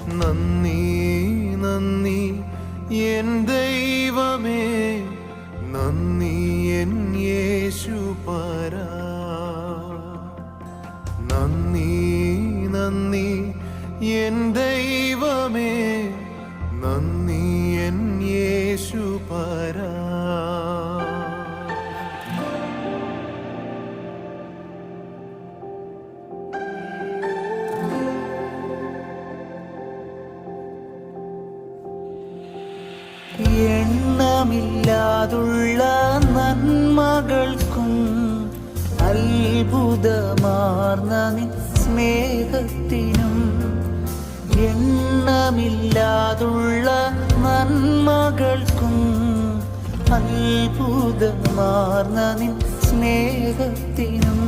നന്ദി നന്ദി എൻ ദൈവമേ, നന്ദി എൻ യേശുപരാ. നന്ദി നന്ദി എൻ ദൈവമേ, നന്ദി എൻ യേശുപരാ. എണ്ണമില്ലാതുള്ള നന്മകൾക്കും അത്ഭുതമാർന്ന നിൻ സ്നേഹത്തിനും, എണ്ണമില്ലാതുള്ള നന്മകൾക്കും അത്ഭുതമാർന്ന നിൻ സ്നേഹത്തിനും